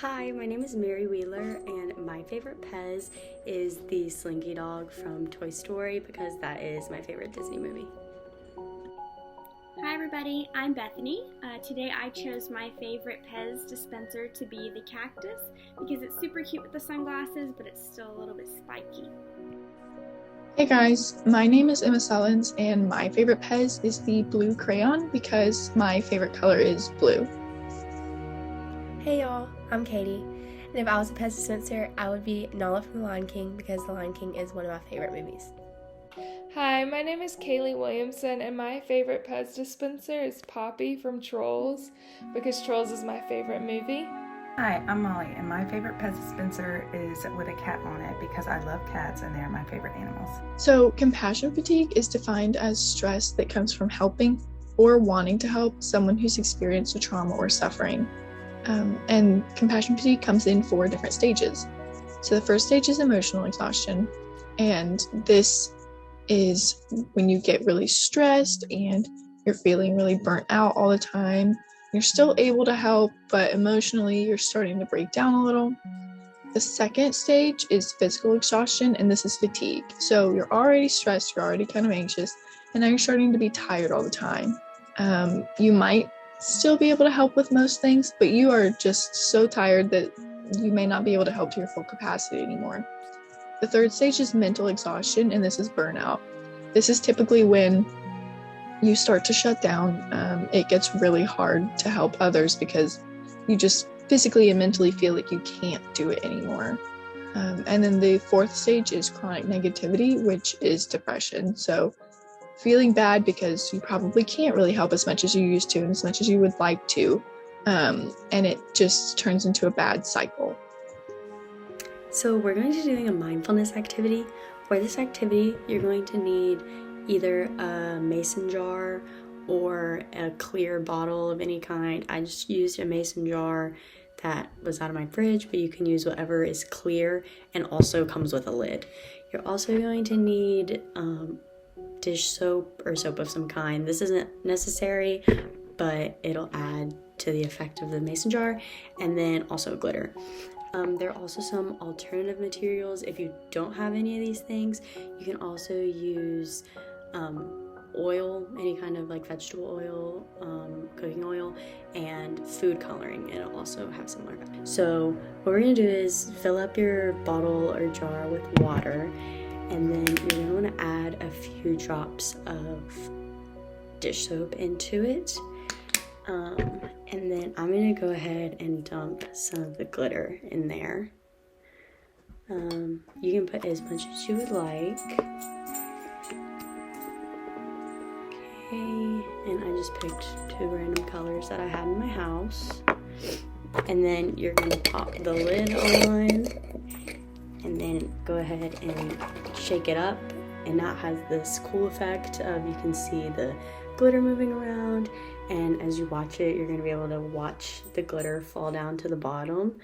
Hi, my name is Mary Wheeler, and my favorite PEZ is the Slinky Dog from Toy Story because that is my favorite Disney movie. Hi everybody, I'm Bethany. Today I chose my favorite PEZ dispenser to be the cactus because it's super cute with the sunglasses, but it's still a little bit spiky. Hey guys, my name is Emma Sullins and my favorite PEZ is the blue crayon because my favorite color is blue. Hey y'all, I'm Katie, and if I was a PEZ dispenser, I would be Nala from The Lion King because The Lion King is one of my favorite movies. Hi, my name is Kaylee Williamson, and my favorite PEZ dispenser is Poppy from Trolls because Trolls is my favorite movie. Hi, I'm Molly, and my favorite PEZ dispenser is with a cat on it because I love cats and they're my favorite animals. So, compassion fatigue is defined as stress that comes from helping or wanting to help someone who's experienced a trauma or suffering. And compassion fatigue comes in 4 different stages. So the first stage is emotional exhaustion, and this is when you get really stressed and you're feeling really burnt out all the time. You're still able to help, but emotionally you're starting to break down a little. The second stage is physical exhaustion, and this is fatigue. So you're already stressed, you're already kind of anxious, and now you're starting to be tired all the time. You might still be able to help with most things, but you are just so tired that you may not be able to help to your full capacity anymore. The third stage is mental exhaustion, and this is burnout. This is typically when you start to shut down. It gets really hard to help others because you just physically and mentally feel like you can't do it anymore. And then the fourth stage is chronic negativity, which is depression. So feeling bad because you probably can't really help as much as you used to and as much as you would like to. And it just turns into a bad cycle. So we're going to be doing a mindfulness activity. For this activity, you're going to need either a mason jar or a clear bottle of any kind. I just used a mason jar that was out of my fridge, but you can use whatever is clear and also comes with a lid. You're also going to need dish soap or soap of some kind. This isn't necessary, but it'll add to the effect of the mason jar, and then also glitter. There are also some alternative materials. If you don't have any of these things, you can also use oil, any kind of like vegetable oil, cooking oil, and food coloring. It'll also have similar. So what we're gonna do is fill up your bottle or jar with water, and then you're gonna want to add a few drops of dish soap into it. And then I'm gonna go ahead and dump some of the glitter in there. You can put as much as you would like. Okay, and I just picked 2 random colors that I had in my house. And then you're gonna pop the lid on, and then go ahead and shake it up, and that has this cool effect of you can see the glitter moving around, and as you watch it, you're going to be able to watch the glitter fall down to the bottom.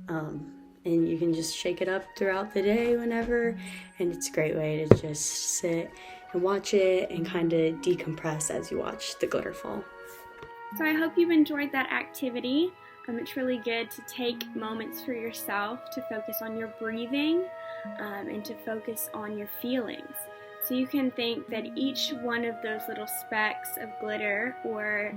And you can just shake it up throughout the day whenever, and it's a great way to just sit and watch it and kind of decompress as you watch the glitter fall. So I hope you've enjoyed that activity. It's really good to take moments for yourself to focus on your breathing and to focus on your feelings. So you can think that each one of those little specks of glitter or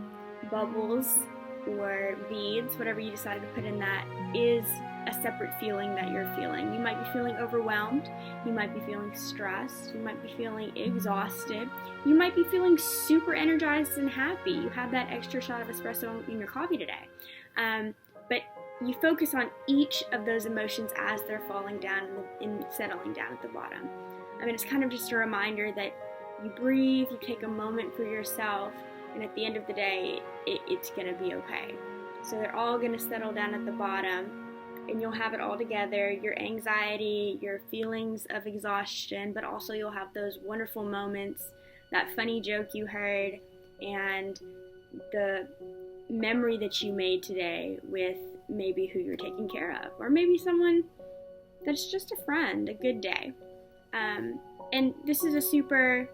bubbles or beads, whatever you decided to put in that, is a separate feeling that you're feeling. You might be feeling overwhelmed, you might be feeling stressed, you might be feeling exhausted, you might be feeling super energized and happy. You had that extra shot of espresso in your coffee today. But you focus on each of those emotions as they're falling down and settling down at the bottom. It's kind of just a reminder that you breathe, you take a moment for yourself, and at the end of the day, it's going to be okay. So they're all going to settle down at the bottom, and you'll have it all together, your anxiety, your feelings of exhaustion, but also you'll have those wonderful moments, that funny joke you heard, and the memory that you made today with maybe who you're taking care of, or maybe someone that's just a friend, a good day. And this is a super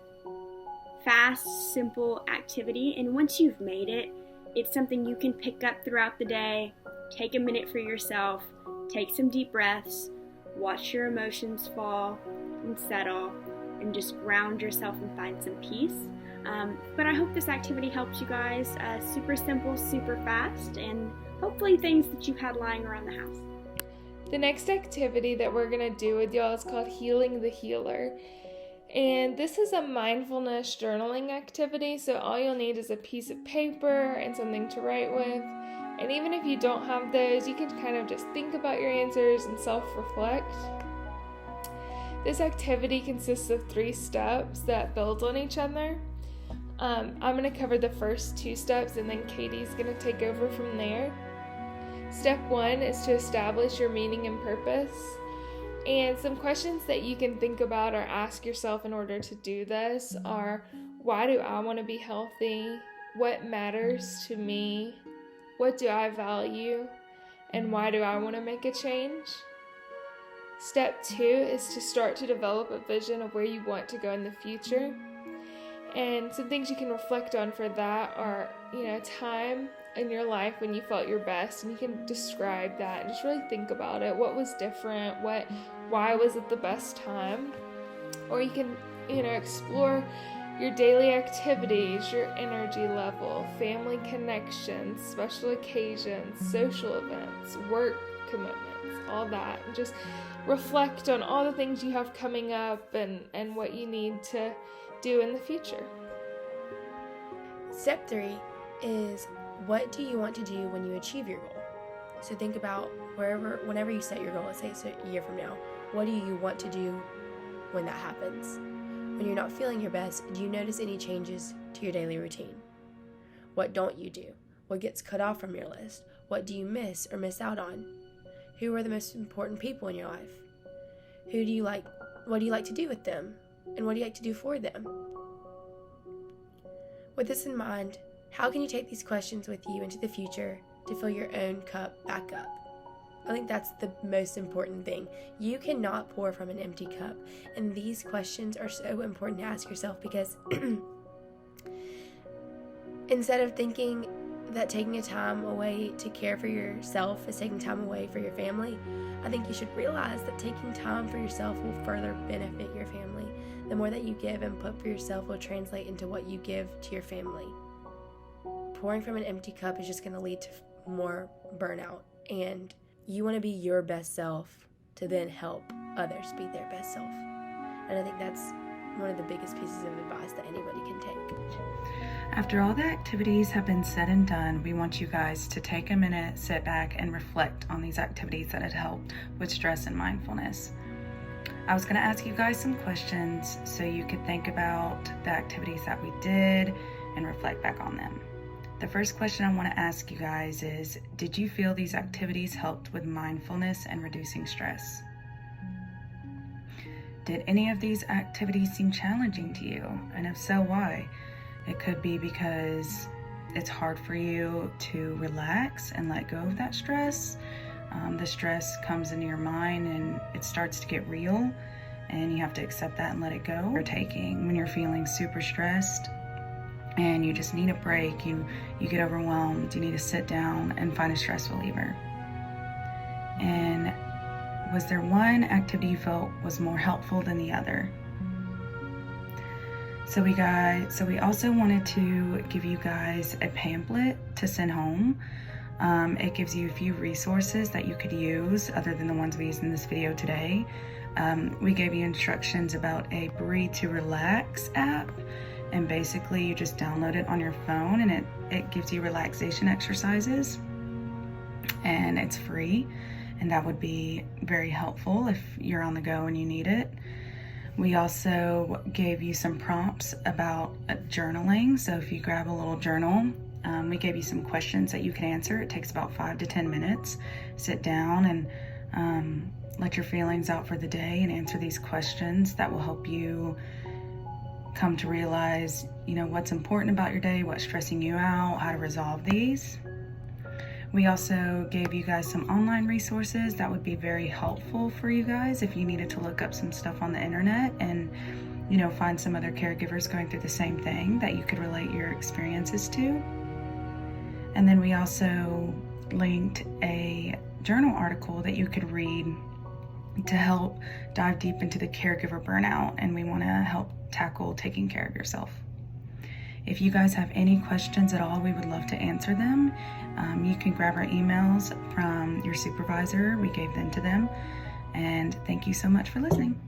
fast, simple activity, and once you've made it, it's something you can pick up throughout the day, take a minute for yourself, take some deep breaths, watch your emotions fall and settle, and just ground yourself and find some peace. But I hope this activity helps you guys. Super simple, super fast, and hopefully things that you've had lying around the house. The next activity that we're going to do with y'all is called Healing the Healer. And this is a mindfulness journaling activity, so all you'll need is a piece of paper and something to write with. And even if you don't have those, you can kind of just think about your answers and self-reflect. This activity consists of 3 steps that build on each other. I'm going to cover the first 2 steps, and then Katie's going to take over from there. Step 1 is to establish your meaning and purpose. And some questions that you can think about or ask yourself in order to do this are, why do I want to be healthy? What matters to me? What do I value? And why do I want to make a change? Step 2 is to start to develop a vision of where you want to go in the future. And some things you can reflect on for that are, time in your life when you felt your best, and you can describe that and just really think about it. What was different? Why was it the best time? Or you can, explore your daily activities, your energy level, family connections, special occasions, social events, work commitments, all that. And just reflect on all the things you have coming up and what you need to do in the future. Step 3 is, what do you want to do when you achieve your goal? So think about whenever you set your goal, let's say it's a year from now, what do you want to do when that happens? When you're not feeling your best, do you notice any changes to your daily routine? What don't you do? What gets cut off from your list? What do you miss or miss out on? Who are the most important people in your life? What do you like to do with them? And what do you like to do for them? With this in mind, how can you take these questions with you into the future to fill your own cup back up? I think that's the most important thing. You cannot pour from an empty cup. And these questions are so important to ask yourself, because instead of thinking that taking a time away to care for yourself is taking time away for your family, I think you should realize that taking time for yourself will further benefit your family. The more that you give and put for yourself will translate into what you give to your family. Pouring from an empty cup is just going to lead to more burnout, and you want to be your best self to then help others be their best self. And I think that's one of the biggest pieces of advice that anybody can take. After all the activities have been said and done, we want you guys to take a minute, sit back, and reflect on these activities that had helped with stress and mindfulness. I was going to ask you guys some questions so you could think about the activities that we did and reflect back on them. The first question I want to ask you guys is, did you feel these activities helped with mindfulness and reducing stress? Did any of these activities seem challenging to you? And if so, why? It could be because it's hard for you to relax and let go of that stress. The stress comes into your mind and it starts to get real, and you have to accept that and let it go. When you're feeling super stressed and you just need a break, you get overwhelmed, you need to sit down and find a stress reliever. And was there one activity you felt was more helpful than the other? So we also wanted to give you guys a pamphlet to send home. It gives you a few resources that you could use other than the ones we used in this video today. We gave you instructions about a Breathe to Relax app, and basically you just download it on your phone, and it gives you relaxation exercises, and it's free, and that would be very helpful if you're on the go and you need it. We also gave you some prompts about journaling, so if you grab a little journal, we gave you some questions that you can answer. It takes about 5 to 10 minutes. Sit down and let your feelings out for the day and answer these questions. That will help you come to realize, what's important about your day, what's stressing you out, how to resolve these. We also gave you guys some online resources that would be very helpful for you guys if you needed to look up some stuff on the internet and, find some other caregivers going through the same thing that you could relate your experiences to. And then we also linked a journal article that you could read to help dive deep into the caregiver burnout, and we want to help tackle taking care of yourself. If you guys have any questions at all, we would love to answer them. You can grab our emails from your supervisor. We gave them to them. And thank you so much for listening.